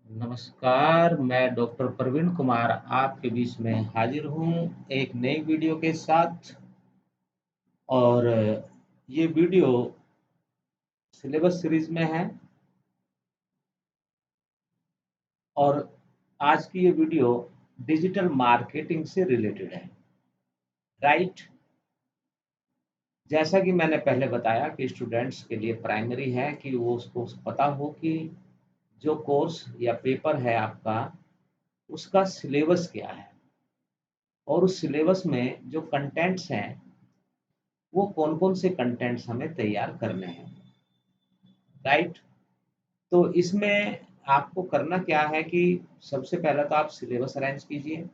नमस्कार, मैं डॉक्टर प्रवीण कुमार आपके बीच में हाजिर हूँ एक नई वीडियो के साथ। और ये वीडियो सिलेबस सीरीज में है। और आज की ये वीडियो डिजिटल मार्केटिंग से रिलेटेड है, राइट। जैसा कि मैंने पहले बताया कि स्टूडेंट्स के लिए प्राइमरी है कि वो उसको पता हो कि जो कोर्स या पेपर है आपका, उसका सिलेबस क्या है और उस सिलेबस में जो कंटेंट्स हैं वो कौन-कौन से कंटेंट्स हमें तैयार करने हैं, राइट? तो इसमें आपको करना क्या है कि सबसे पहले तो आप सिलेबस अरेंज कीजिए।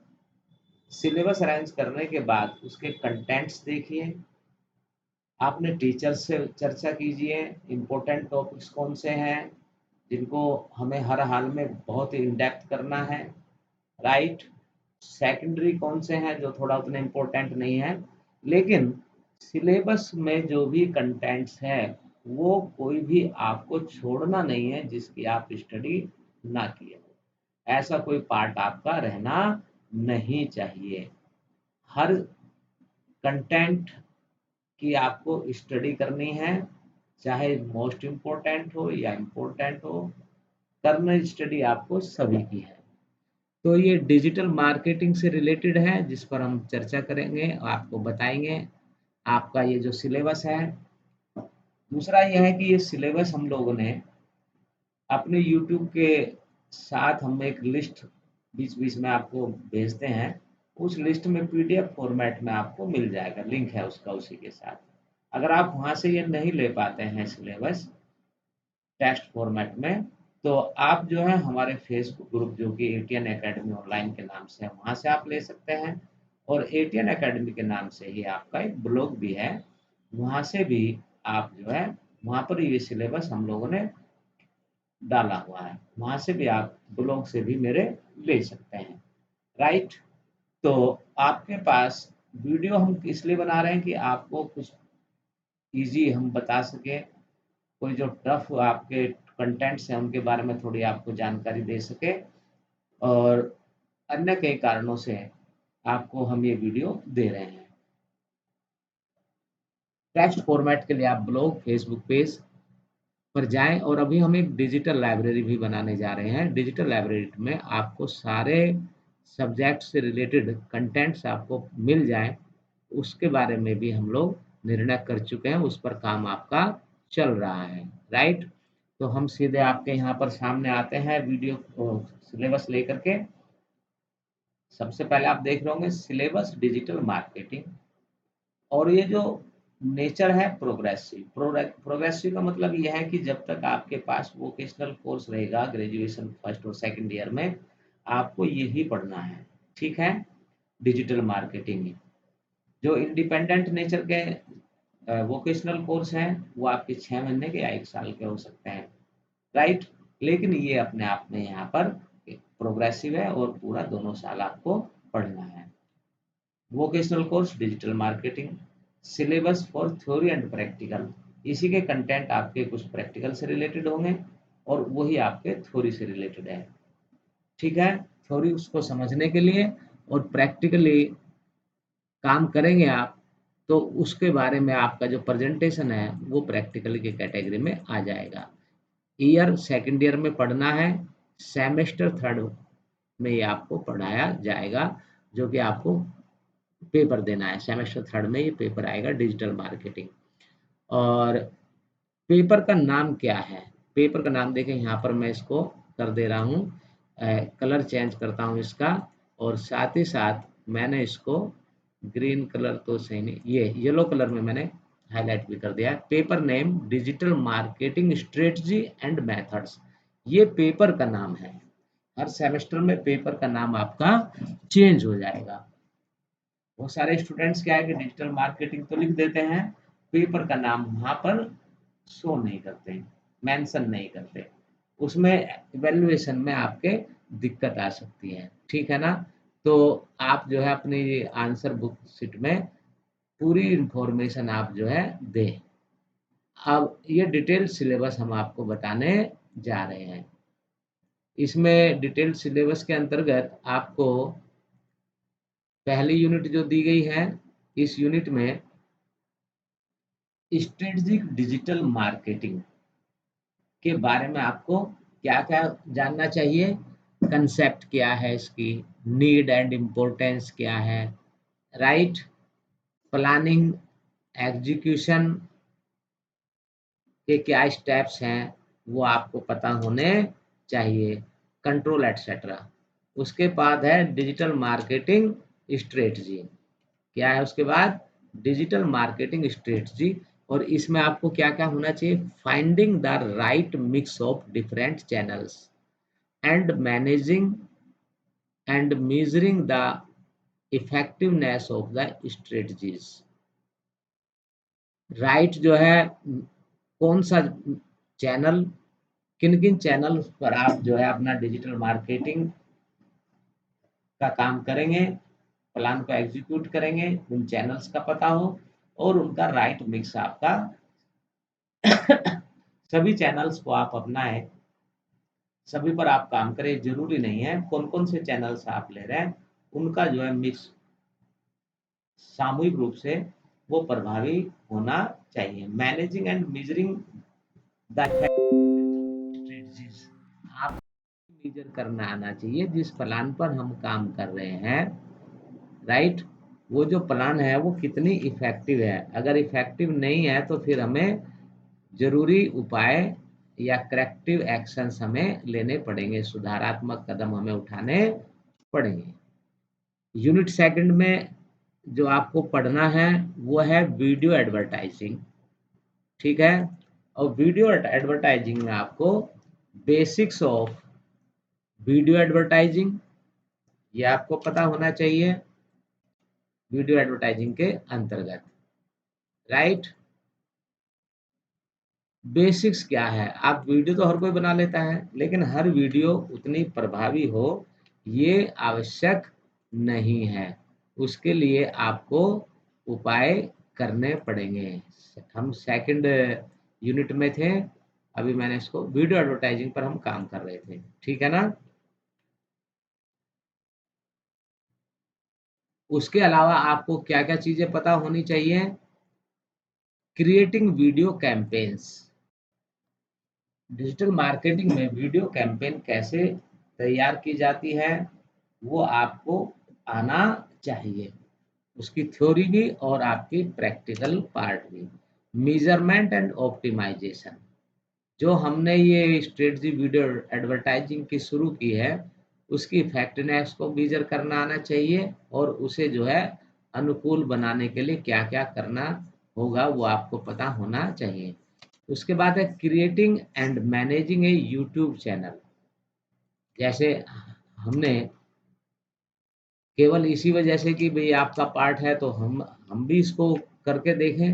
सिलेबस अरेंज करने के बाद उसके कंटेंट्स देखिए, आपने टीचर से चर्चा कीजिए, इम्पोर्टेंट टॉपिक्स कौन से हैं, जिनको हमें हर हाल में बहुत इन डेप्थ करना है, राइट? सेकेंडरी कौन से हैं जो थोड़ा उतने इम्पोर्टेंट नहीं है, लेकिन सिलेबस में जो भी कंटेंट्स हैं, वो कोई भी आपको छोड़ना नहीं है जिसकी आप स्टडी ना किए हो। ऐसा कोई पार्ट आपका रहना नहीं चाहिए। हर कंटेंट की आपको स्टडी करनी है, चाहे मोस्ट इम्पोर्टेंट हो या इम्पोर्टेंट हो, करना स्टडी आपको सभी की है। तो ये डिजिटल मार्केटिंग से रिलेटेड है जिस पर हम चर्चा करेंगे और आपको बताएँगे आपका ये जो सिलेबस है। दूसरा ये है कि ये सिलेबस हम लोगों ने अपने यूट्यूब के साथ हम एक लिस्ट बीच-बीच में आपको भेजते हैं। उस लिस्ट में पीडीएफ फॉर्मेट में आपको मिल जाएगा, लिंक है उसका उसी के साथ। अगर आप वहाँ से ये नहीं ले पाते हैं सिलेबस टेक्स्ट फॉर्मेट में, तो आप जो है हमारे फेसबुक ग्रुप जो कि एटीएन अकेडमी ऑनलाइन के नाम से है, वहाँ से आप ले सकते हैं। और एटीएन अकेडमी के नाम से ही आपका एक ब्लॉग भी है, वहाँ से भी आप जो है वहाँ पर ये सिलेबस हम लोगों ने डाला हुआ है। वहाँ से भी आप ब्लॉग से भी मेरे ले सकते हैं, राइट? तो आपके पास वीडियो हम इसलिए बना रहे हैं कि आपको कुछ ईज़ी हम बता सकें, कोई जो टफ आपके कंटेंट्स हैं उनके बारे में थोड़ी आपको जानकारी दे सके। और अन्य कई कारणों से आपको हम ये वीडियो दे रहे हैं। टेक्स्ट फॉर्मेट के लिए आप ब्लॉग, फेसबुक पेज पर जाएँ और अभी हम एक डिजिटल लाइब्रेरी भी बनाने जा रहे हैं। डिजिटल लाइब्रेरी में आपको सारे सब्जेक्ट से रिलेटेड कंटेंट्स आपको मिल जाएँ, उसके बारे में भी हम लोग निर्णय कर चुके हैं, उस पर काम आपका चल रहा है, राइट? तो हम सीधे आपके यहाँ पर सामने आते हैं वीडियो सिलेबस लेकर के। सबसे पहले आप देख रहे होंगे सिलेबस डिजिटल मार्केटिंग। और ये जो नेचर है प्रोग्रेसिव, प्रोग्रेसिव का मतलब ये है कि जब तक आपके पास वोकेशनल कोर्स रहेगा ग्रेजुएशन फर्स्ट और सेकंड ईयर में, आपको यही पढ़ना है, ठीक है? डिजिटल मार्केटिंग ही। जो इंडिपेंडेंट नेचर के वोकेशनल कोर्स हैं, वो आपके 6 महीने के या 1 साल के हो सकते हैं, राइट? लेकिन ये अपने आप में यहाँ पर एक प्रोग्रेसिव है और पूरा दोनों साल आपको पढ़ना है। Vocational course digital marketing, syllabus for theory and practical. इसी के कंटेंट आपके कुछ प्रैक्टिकल से रिलेटेड होंगे और वही आपके थ्योरी से रिलेटेड है, ठीक है? थ्योरी उसको समझने के लिए और प्रैक्टिकली काम करेंगे आप, तो उसके बारे में आपका जो प्रेज़ेंटेशन है, वो प्रैक्टिकल की कैटेगरी में आ जाएगा। ईयर सेकंड ईयर में पढ़ना है, सेमेस्टर थर्ड में ये आपको पढ़ाया जाएगा, जो कि आपको पेपर देना है। सेमेस्टर थर्ड में ये पेपर आएगा डिजिटल मार्केटिंग। और पेपर का नाम क्या है? पेपर का नाम देखिए यहाँ पर मैं इसको कर दे रहा हूँ, कलर चेंज करता हूँ इसका। और साथ ही साथ मैंने इसको ग्रीन कलर तो सही नहीं, ये येलो कलर में मैंने हाइलाइट भी कर दिया है। Paper name digital marketing strategy and methods, ये पेपर का नाम है। हर सेमेस्टर में पेपर का नाम आपका चेंज हो जाएगा। बहुत सारे स्टूडेंट्स क्या है कि डिजिटल मार्केटिंग तो लिख देते हैं, पेपर का नाम वहाँ पर शो नहीं करते, मेंशन नहीं करते। उसमें इवैल्यूएशन में आपके दिक्कत आ सकती है, ठीक है ना? तो आप जो है अपनी आंसर बुक शीट में पूरी इन्फॉर्मेशन आप जो है दें। अब ये डिटेल सिलेबस हम आपको बताने जा रहे हैं। इसमें डिटेल्ड सिलेबस के अंतर्गत आपको पहली यूनिट जो दी गई है, इस यूनिट में स्ट्रेटेजिक डिजिटल मार्केटिंग के बारे में आपको क्या-क्या जानना चाहिए, कंसेप्ट क्या है इसकी, नीड एंड इम्पोर्टेंस क्या है, राइट? प्लानिंग, एग्जीक्यूशन के क्या स्टेप्स हैं, वो आपको पता होने चाहिए, कंट्रोल एटसेट्रा। उसके बाद है डिजिटल मार्केटिंग स्ट्रेटजी। क्या है उसके बाद? Digital marketing strategy. और इसमें आपको क्या-क्या होना चाहिए? Finding the right mix of different channels and managing and measuring the effectiveness of the strategies. Right जो है कौन सा चैनल, किन-किन चैनल पर आप जो है अपना डिजिटल मार्केटिंग का काम करेंगे, प्लान को एग्जीक्यूट करेंगे, उन चैनल्स का पता हो और उनका राइट मिक्स आपका सभी चैनल्स को आप अपनाएँ, सभी पर आप काम करें, ज़रूरी नहीं है कौन-कौन से चैनल्स आप ले रहे हैं, उनका जो है मिक्स सामूहिक रूप से वो प्रभावी होना चाहिए। Managing and measuring the strategies, आप मेजर करना आना चाहिए जिस प्लान पर हम काम कर रहे हैं, राइट? वो जो प्लान है वो कितनी इफेक्टिव है। अगर इफेक्टिव नहीं है तो फिर हमें जरूरी उपाय या करेक्टिव एक्शंस हमें लेने पड़ेंगे, सुधारात्मक कदम हमें उठाने पड़ेंगे। यूनिट सेकंड में जो आपको पढ़ना है वो है वीडियो एडवर्टाइजिंग, ठीक है? और वीडियो एडवर्टाइजिंग में आपको बेसिक्स ऑफ वीडियो एडवर्टाइजिंग ये आपको पता होना चाहिए वीडियो एडवर्टाइजिंग के अंतर्गत, राइट? बेसिक्स क्या है? आप वीडियो तो हर कोई बना लेता है, लेकिन हर वीडियो उतनी प्रभावी हो, ये आवश्यक नहीं है। उसके लिए आपको उपाय करने पड़ेंगे। हम सेकंड यूनिट में थे, अभी मैंने इसको वीडियो एडवर्टाइजिंग पर हम काम कर रहे थे, ठीक है ना? उसके अलावा आपको क्या-क्या चीज़ें पता होनी चाहिए? Creating video campaigns. Digital marketing में वीडियो कैंपेन कैसे तैयार की जाती है, वो आपको आना चाहिए। उसकी थ्योरी भी और आपकी प्रैक्टिकल पार्ट भी। मेजरमेंट एंड ऑप्टिमाइजेशन, जो हमने ये स्ट्रेटजी वीडियो एडवर्टाइजिंग की शुरू की है, उसकी इफेक्टिवनेस को मेजर करना आना चाहिए और उसे जो है अनुकूल बनाने के लिए क्या-क्या करना होगा, वो आपको पता होना चाहिए। उसके बाद है creating and managing A YouTube channel. जैसे हमने केवल इसी वजह से कि भई आपका पार्ट है तो हम भी इसको करके देखें,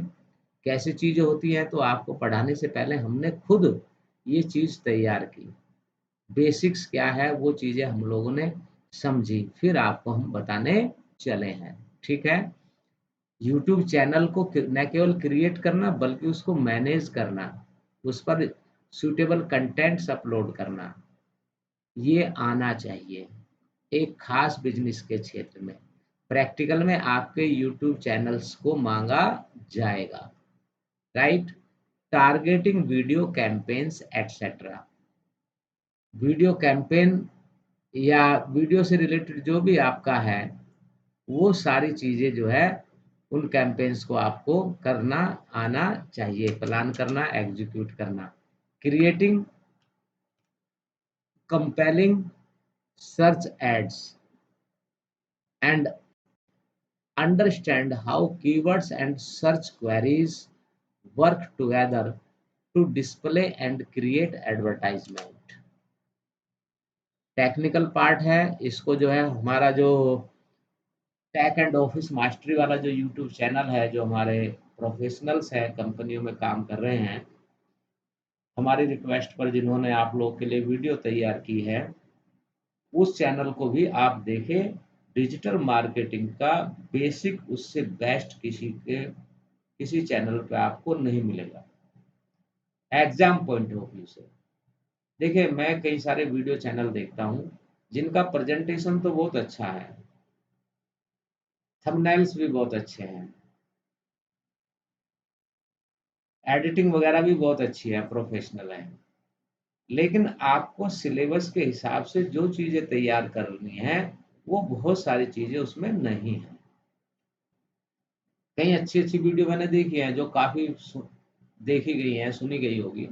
कैसी चीज़ें होती हैं, तो आपको पढ़ाने से पहले हमने खुद ये चीज़ तैयार की। बेसिक्स क्या है वो चीज़ें हम लोगों ने समझी, फिर आपको हम बताने चले हैं, ठीक है? यूट्यूब चैनल को न केवल क्रिएट करना बल्कि उसको मैनेज करना, उस पर सूटेबल कंटेंट्स अपलोड करना, ये आना चाहिए एक खास बिजनेस के क्षेत्र में। प्रैक्टिकल में आपके यूट्यूब चैनल्स को मांगा जाएगा, right? Targeting video campaigns etcetera. Video campaign या वीडियो से रिलेटेड जो भी आपका है, वो सारी चीज़ें जो है उन कैंपेन्स को आपको करना आना चाहिए, प्लान करना, एग्जीक्यूट करना। Creating compelling search ads and understand how keywords and search queries work together to display and create advertisement। Technical part है, इसको जो है हमारा जो टेक एंड ऑफिस मास्टरी वाला जो यूट्यूब चैनल है, जो हमारे प्रोफेशनल्स हैं कंपनियों में काम कर रहे हैं, हमारी रिक्वेस्ट पर जिन्होंने आप लोगों के लिए वीडियो तैयार की है, उस चैनल को भी आप देखें। डिजिटल मार्केटिंग का बेसिक उससे बेस्ट किसी चैनल पे आपको नहीं मिलेगा, एग्जाम पॉइंट ऑफ व्यू से। देखिए, मैं कई सारे वीडियो चैनल देखता हूँ, जिनका प्रेजेंटेशन तो बहुत अच्छा है, थंबनेल्स भी बहुत अच्छे हैं, एडिटिंग वगैरह भी बहुत अच्छी है, प्रोफेशनल है। लेकिन आपको सिलेबस के हिसाब से जो चीज़ें तैयार करनी है, वो बहुत सारी चीज़ें उसमें नहीं है। कई अच्छी-अच्छी वीडियो मैंने देखी है, जो काफ़ी देखी गई हैं, सुनी गई होगी,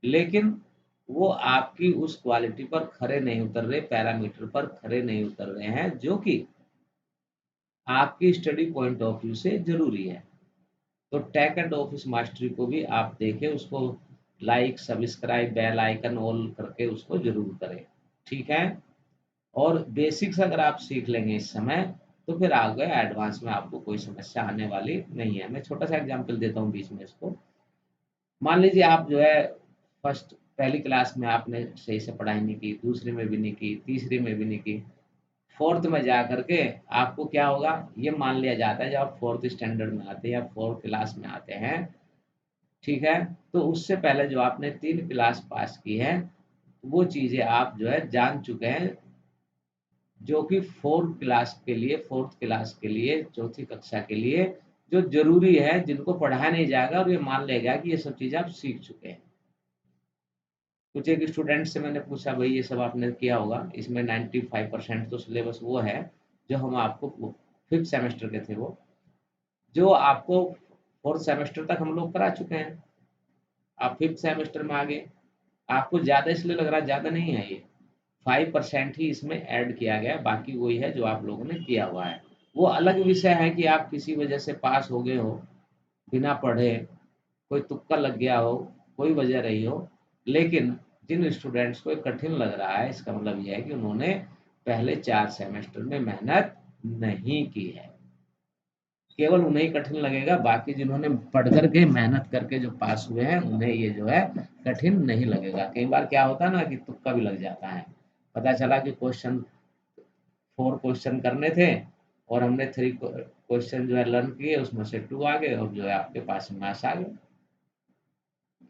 लेकिन वो आपकी उस क्वालिटी पर खरे नहीं उतर रहे, पैरामीटर पर खरे नहीं उतर रहे हैं, जो कि आपकी स्टडी पॉइंट ऑफ व्यू से ज़रूरी है। तो टेक एंड ऑफिस मास्टरी को भी आप देखें, उसको like, subscribe, bell icon all करके उसको ज़रूर करें, ठीक है? और बेसिक्स अगर आप सीख लेंगे इस समय, तो फिर आगे एडवांस में आपको कोई समस्या आने वाली नहीं है। मैं छोटा-सा एग्ज़ाम्पल देता हूँ बीच में इसको। मान लीजिए आप जो है फर्स्ट पहली क्लास में आपने सही से पढ़ाई नहीं की, दूसरी में भी नहीं की, तीसरी में भी नहीं की, फोर्थ में जा करके आपको क्या होगा, ये मान लिया जाता है जब आप फोर्थ स्टैंडर्ड में आते हैं या फोर्थ क्लास में आते हैं, ठीक है, तो उससे पहले जो आपने 3 क्लास पास की है, वो चीज़ें आप जो है जान चुके हैं, जो कि फोर्थ क्लास के लिए, चौथी कक्षा के लिए जो ज़रूरी है, जिनको पढ़ाया नहीं जाएगा और ये मान लेगा कि ये सब चीज़ें आप सीख चुके हैं। कुछ एक स्टूडेंट से मैंने पूछा, भई ये सब आपने किया होगा, इसमें 95% तो सिलेबस वो है, जो हम आपको 5th सेमेस्टर के थे वो, जो आपको 4th सेमेस्टर तक हम लोग करा चुके हैं। आप 5th सेमेस्टर में आ गए, आपको ज़्यादा इसलिए लग रहा है, ज़्यादा नहीं है ये, 5% ही इसमें ऐड किया गया है, बाकी वही है जो आप लोगों ने किया हुआ है। वो अलग विषय है कि आप किसी वजह से पास हो गए हो, बिना पढ़े, कोई तुक्का लग गया हो, कोई वजह रही हो, लेकिन जिन स्टूडेंट्स को ये कठिन लग रहा है, इसका मतलब ये है कि उन्होंने पहले 4 सेमेस्टर में मेहनत नहीं की है। केवल उन्हें ही कठिन लगेगा, बाकी जिन्होंने पढ़ कर के, मेहनत करके जो पास हुए हैं, उन्हें ये जो है कठिन नहीं लगेगा। कई बार क्या होता है ना कि तुक्का भी लग जाता है। पता चला कि क्वेश्चन 4 क्वेश्चन करने थे और हमने 3 क्वेश्चन जो है लर्न किए, उसमें से 2 आ गए और जो है आपके पास मार्क्स आ गए।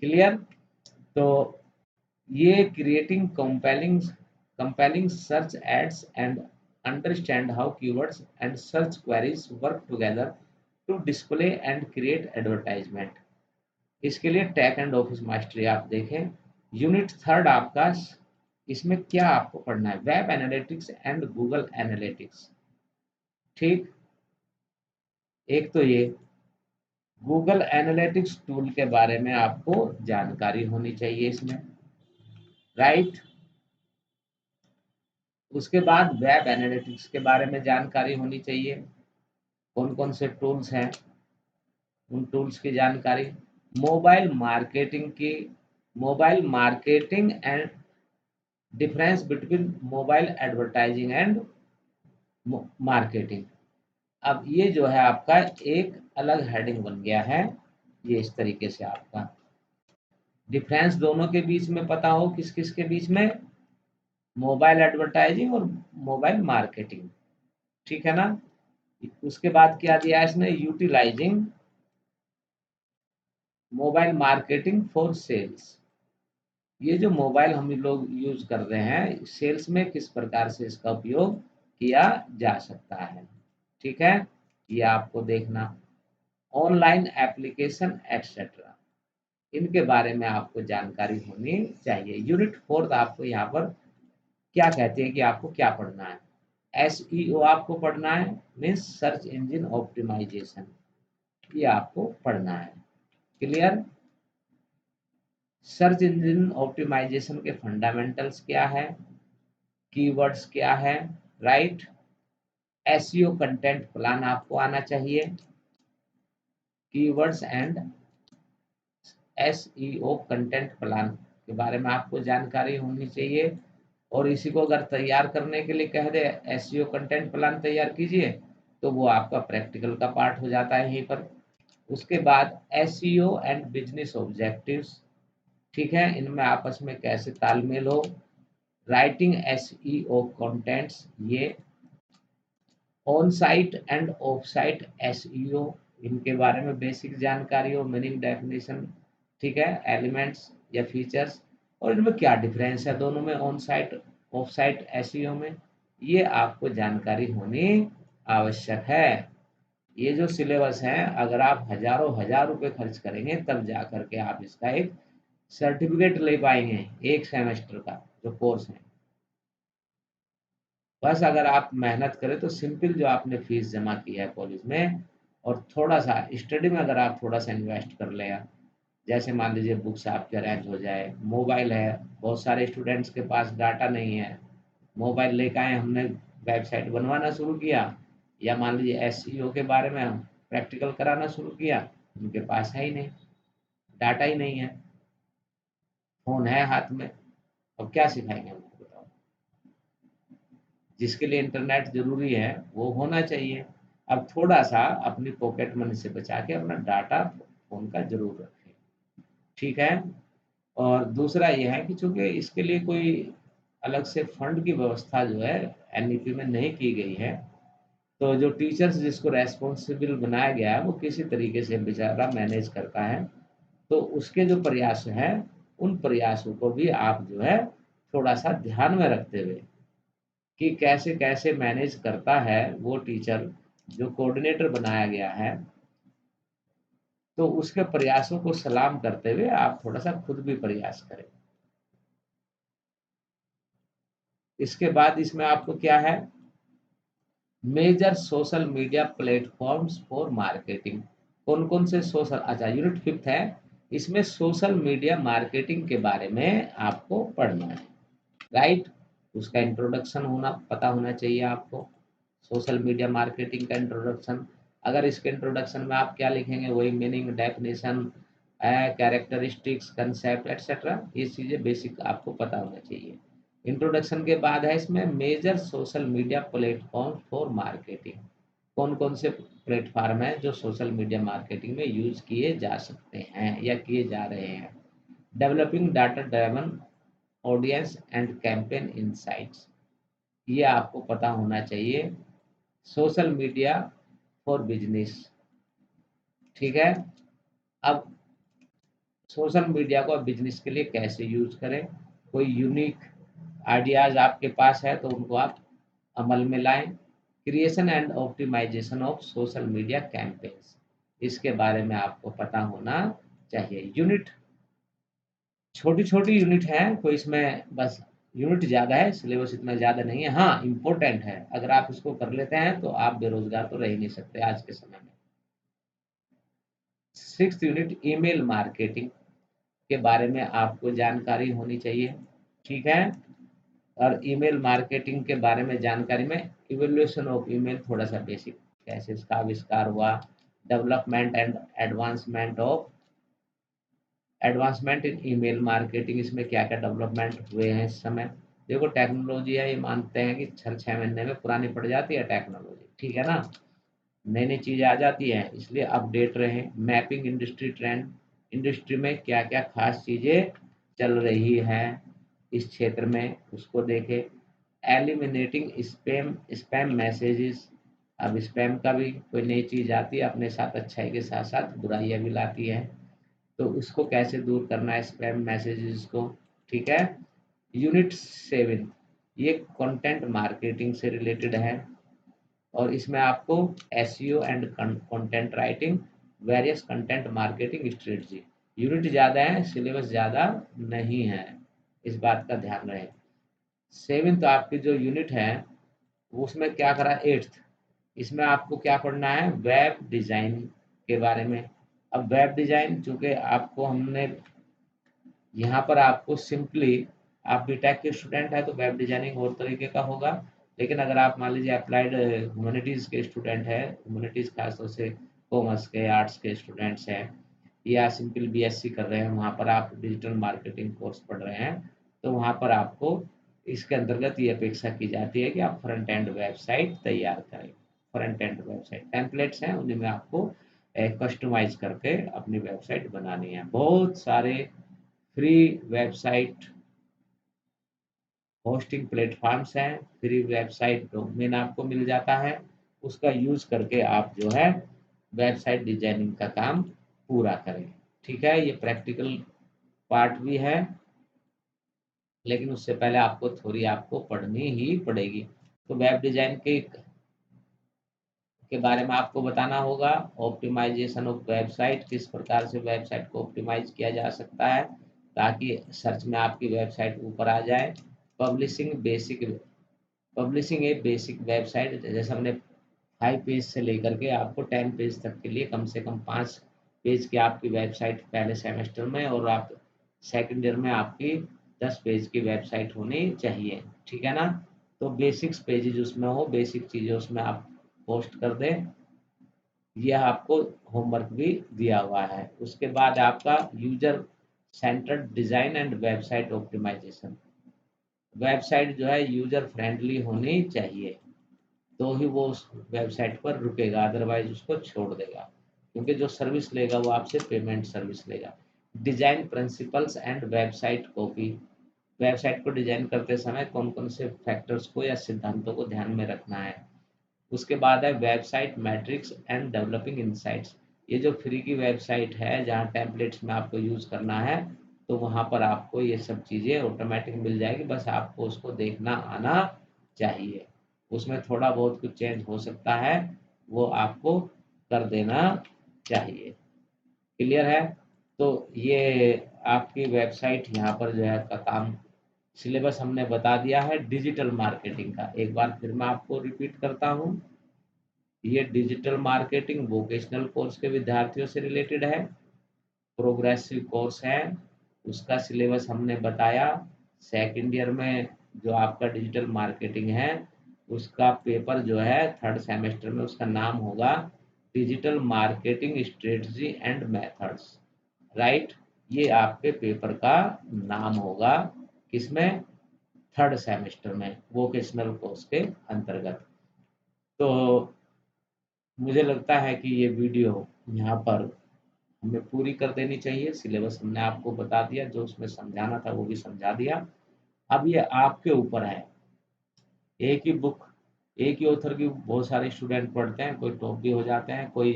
क्लियर? तो ये creating compelling search ads and understand how keywords and search queries work together to display and create advertisement. इसके लिए टैग एंड ऑफिस मास्टरी आप देखें। यूनिट थर्ड आपका, इसमें क्या आपको पढ़ना है, web analytics and Google analytics, ठीक। एक तो ये गूगल एनालिटिक्स टूल के बारे में आपको जानकारी होनी चाहिए इसमें, राइट। उसके बाद वेब एनालिटिक्स के बारे में जानकारी होनी चाहिए, कौन कौन से टूल्स हैं, उन टूल्स की जानकारी। मोबाइल मार्केटिंग की, mobile marketing and difference between mobile advertising and marketing. अब ये जो है आपका एक अलग हेडिंग बन गया है, ये इस तरीके से आपका डिफरेंस दोनों के बीच में पता हो, किस किस के बीच में, मोबाइल एडवर्टाइजिंग और मोबाइल मार्केटिंग, ठीक है ना। उसके बाद क्या दिया है इसने, utilising mobile marketing for sales. ये जो मोबाइल हम लोग यूज कर रहे हैं, सेल्स में किस प्रकार से इसका उपयोग किया जा सकता है, ठीक है, ये आपको देखना। ऑनलाइन एप्लीकेशन एक्सेट्रा, इनके बारे में आपको जानकारी होनी चाहिए। यूनिट फोर्थ आपको यहाँ पर क्या कहते हैं कि आपको क्या पढ़ना है, एसईओ आपको पढ़ना है, मीन्स सर्च इंजन ऑप्टिमाइजेशन, ये आपको पढ़ना है। क्लियर? सर्च इंजन ऑप्टिमाइजेशन के फंडामेंटल्स क्या है, कीवर्ड्स क्या है, राइट। एसईओ कंटेंट प्लान आपको आना चाहिए, keywords and SEO content plan के बारे में आपको जानकारी होनी चाहिए। और इसी को अगर तैयार करने के लिए कह दे एसईओ कंटेंट प्लान तैयार कीजिए, तो वो आपका प्रैक्टिकल का पार्ट हो जाता है यहीं पर। उसके बाद एसईओ एंड बिजनेस ऑब्जेक्टिव्स, ठीक है, इनमें आपस में कैसे तालमेल हो, राइटिंग एसईओ कंटेंट्स, ये on site end of site SEO, इनके बारे में बेसिक जानकारी हो, मीनिंग डेफिनेशन, ठीक है, एलिमेंट्स या फीचर्स, और इनमें क्या डिफरेंस है दोनों में, on site of site SEO में, ये आपको जानकारी होनी आवश्यक है। ये जो सिलेबस है, अगर आप हजारों हजार रुपए खर्च करेंगे तब जा करके आप इसका एक सर्टिफिकेट ले पाएंगे, एक सेमेस्टर का जो कोर्स है। बस अगर आप मेहनत करें तो सिंपल जो आपने फीस जमा की है कॉलेज में, और थोड़ा सा स्टडी में अगर आप थोड़ा सा इन्वेस्ट कर लें, जैसे मान लीजिए बुक्स आपके अरेंज हो जाए, मोबाइल है, बहुत सारे स्टूडेंट्स के पास डाटा नहीं है, मोबाइल लेकर आए, हमने वेबसाइट बनवाना शुरू किया, या मान लीजिए एसईओ के बारे में हम प्रैक्टिकल कराना शुरू किया, उनके पास है ही नहीं, डाटा ही नहीं है, फोन है हाथ में, अब क्या सिखाएंगे उनको बताओ। जिसके लिए इंटरनेट जरूरी है वो होना चाहिए। अब थोड़ा सा अपनी पॉकेट मनी से बचा के अपना डाटा फोन का जरूर रखें, ठीक है। और दूसरा ये है कि चूंकि इसके लिए कोई अलग से फंड की व्यवस्था जो है एनईपी में नहीं की गई है, तो जो टीचर्स जिसको रेस्पॉन्सिबल बनाया गया है वो किसी तरीके से बेचारा मैनेज करता है। तो उसके जो प्रयास हैं, उन प्रयासों को भी आप जो है थोड़ा सा ध्यान में रखते हुए, कि कैसे कैसे मैनेज करता है वो टीचर जो कोऑर्डिनेटर बनाया गया है, तो उसके प्रयासों को सलाम करते हुए आप थोड़ा सा खुद भी प्रयास करें। इसके बाद इसमें आपको क्या है, major social media platforms for marketing. कौन कौन से सोशल, अच्छा यूनिट 5 है, इसमें सोशल मीडिया मार्केटिंग के बारे में आपको पढ़ना है, राइट। उसका इंट्रोडक्शन होना पता होना चाहिए आपको, सोशल मीडिया मार्केटिंग का इंट्रोडक्शन। अगर इसके इंट्रोडक्शन में आप क्या लिखेंगे, वही meaning, definition, characteristics, concept etcetera, ये चीज़ें बेसिक आपको पता होना चाहिए। इंट्रोडक्शन के बाद है इसमें major social media platform for marketing. कौन कौन से प्लेटफॉर्म हैं जो सोशल मीडिया मार्केटिंग में यूज किए जा सकते हैं या किए जा रहे हैं। Developing data driven audience and campaign insights, ये आपको पता होना चाहिए। सोशल मीडिया फॉर बिजनेस, ठीक है। अब सोशल मीडिया को बिजनेस के लिए कैसे यूज करें, कोई यूनिक आइडियाज आपके पास है तो उनको आप अमल में लाएं। Creation and optimisation of social media campaigns, इसके बारे में आपको पता होना चाहिए। यूनिट छोटी छोटी यूनिट है, कोई इसमें बस यूनिट ज़्यादा है, सिलेबस इतना ज़्यादा नहीं है, हाँ इम्पोर्टेंट है, अगर आप इसको कर लेते हैं तो आप बेरोजगार तो रह ही नहीं सकते आज के समय में। 6th यूनिट ईमेल मार्केटिंग के बारे में आपको जानकारी होनी चाहिए, ठीक है। और ईमेल मार्केटिंग के बारे में जानकारी में इवोल्यूशन ऑफ ईमेल थोड़ा सा बेसिक, कैसे इसका आविष्कार हुआ, development and advancement in email marketing, इसमें क्या क्या डेवलपमेंट हुए हैं इस समय। देखो टेक्नोलॉजी है, ये मानते हैं कि 6 महीने में पुरानी पड़ जाती है टेक्नोलॉजी, ठीक है ना, नई नई चीज़ें आ जाती हैं, इसलिए अपडेट रहें। मैपिंग इंडस्ट्री ट्रेंड, इंडस्ट्री में क्या क्या खास चीज़ें चल रही हैं इस क्षेत्र में, उसको देखें। एलिमिनेटिंग स्पैम स्पैम मैसेजेस, अब स्पैम का भी कोई नई चीज़ आती है अपने साथ, अच्छाई के साथ साथ बुराइयां भी लाती है, तो उसको कैसे दूर करना है स्पैम मैसेजेस को, ठीक है। यूनिट 7, ये कंटेंट मार्केटिंग से रिलेटेड है, और इसमें आपको SEO and content writing, various content marketing strategy. Unit ज़्यादा है, सिलेबस ज़्यादा नहीं है, इस बात का ध्यान रहे। 7th आपकी जो यूनिट है उसमें क्या करा, 8th, इसमें आपको क्या पढ़ना है, वेब डिज़ाइन के बारे में। अब वेब डिज़ाइन चूँकि आपको हमने यहाँ पर आपको सिंपली, आप बीटेक के स्टूडेंट हैं तो वेब डिजाइनिंग और तरीके का होगा, लेकिन अगर आप मान लीजिए अप्लाइड ह्यूमैनिटीज़ के स्टूडेंट हैं, ह्यूमैनिटीज़ खासतौर से कॉमर्स के, आर्ट्स के स्टूडेंट्स हैं, या सिंपल बीएससी कर रहे हैं, वहाँ पर आप डिजिटल मार्केटिंग कोर्स पढ़ रहे हैं, तो वहाँ पर आपको इसके अंतर्गत ये अपेक्षा की जाती है कि आप फ्रंट एंड वेबसाइट तैयार करें। फ्रंट एंड वेबसाइट टेम्पलेट्स हैं, उन्हीं में आपको कस्टमाइज करके अपनी वेबसाइट बनानी है। बहुत सारे फ्री वेबसाइट होस्टिंग प्लेटफॉर्म्स हैं, फ्री वेबसाइट डोमेन आपको मिल जाता है, उसका यूज करके आप जो है वेबसाइट डिजाइनिंग का काम पूरा करें, ठीक है। ये प्रैक्टिकल पार्ट भी है, लेकिन उससे पहले आपको थ्योरी आपको पढ़नी ही पड़ेगी। तो वेब डिज़ाइन के बारे में आपको बताना होगा, ऑप्टिमाइज़ेशन ऑफ वेबसाइट, किस प्रकार से वेबसाइट को ऑप्टिमाइज़ किया जा सकता है, ताकि सर्च में आपकी वेबसाइट ऊपर आ जाए। पब्लिशिंग बेसिक पब्लिशिंग ए बेसिक वेबसाइट, जैसे हमने 5 पेज से लेकर के आपको 10 पेज तक के लिए कम से कम 5 पेज की आपकी वेबसाइट पहले सेमेस्टर में, और आप सेकंड ईयर में आपकी 10 पेज की वेबसाइट होनी चाहिए, ठीक है ना? तो बेसिक्स पेजेज उसमें हो, बेसिक चीज़ें उसमें आप पोस्ट कर दें। यह आपको होमवर्क भी दिया हुआ है। उसके बाद आपका user centred design and website optimisation. Website जो है यूजर फ्रेंडली होनी चाहिए, तो ही वो उस वेबसाइट पर रुकेगा, अदरवाइज उसको छोड़ देगा, क्योंकि जो सर्विस लेगा वो आपसे पेमेंट सर्विस लेगा। Design principles and website copy. Website को डिजाइन करते समय कौन कौन से फैक्टर्स को या सिद्धांतों को ध्यान में रखना है। उसके बाद है website matrix and developing insights. ये जो फ्री की वेबसाइट है जहाँ टेम्पलेट्स में आपको यूज़ करना है, तो वहाँ पर आपको ये सब चीज़ें ऑटोमेटिक मिल जाएगी, बस आपको उसको देखना आना चाहिए। उसमें थोड़ा बहुत कुछ चेंज हो सकता है, वो आपको कर देना चाहिए। क्लियर है? तो ये आपकी वेबसाइट यहाँ पर जो है का काम, सिलेबस हमने बता दिया है डिजिटल मार्केटिंग का। एक बार फिर मैं आपको रिपीट करता हूँ। ये डिजिटल मार्केटिंग वोकेशनल कोर्स के विद्यार्थियों से रिलेटेड है, प्रोग्रेसिव कोर्स है, उसका सिलेबस हमने बताया। सेकंड ईयर में जो आपका डिजिटल मार्केटिंग है, उसका पेपर जो है थर्ड सेमेस्टर में उसका नाम होगा digital marketing strategy and methods, right? ये आपके पेपर का नाम होगा, किसमें? थर्ड सेमेस्टर में वोकेशनल कोर्स के अंतर्गत। तो मुझे लगता है कि ये वीडियो यहाँ पर हमें पूरी कर देनी चाहिए। सिलेबस हमने आपको बता दिया, जो उसमें समझाना था वो भी समझा दिया। अब ये आपके ऊपर है। एक ही बुक, एक ही ऑथर की बहुत सारे स्टूडेंट पढ़ते हैं, कोई टॉप भी हो जाते हैं, कोई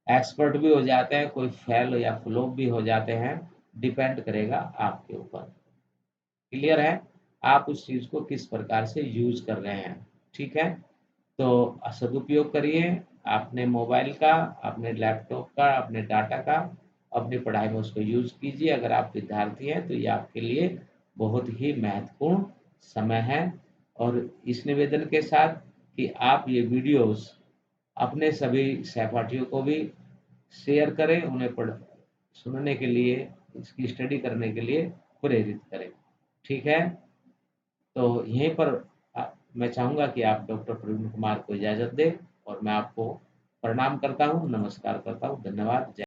एक्सपर्ट भी हो जाते हैं, कोई फेल या फ्लॉप भी हो जाते हैं। डिपेंड करेगा आपके ऊपर। क्लियर है? आप उस चीज़ को किस प्रकार से यूज़ कर रहे हैं, ठीक है? तो सदुपयोग करिए अपने मोबाइल का, अपने लैपटॉप का, अपने डाटा का, अपनी पढ़ाई में उसको यूज़ कीजिए। अगर आप विद्यार्थी हैं तो ये आपके लिए बहुत ही महत्वपूर्ण समय है। और इस निवेदन के साथ कि आप ये वीडियोस अपने सभी सहपाठियों को भी शेयर करें, उन्हें सुनने के लिए, इसकी स्टडी करने के लिए प्रेरित करें, ठीक है? तो यहीं पर मैं चाहूँगा कि आप डॉक्टर प्रवीण कुमार को इजाज़त दें, और मैं आपको प्रणाम करता हूँ, नमस्कार करता हूँ। धन्यवाद। जय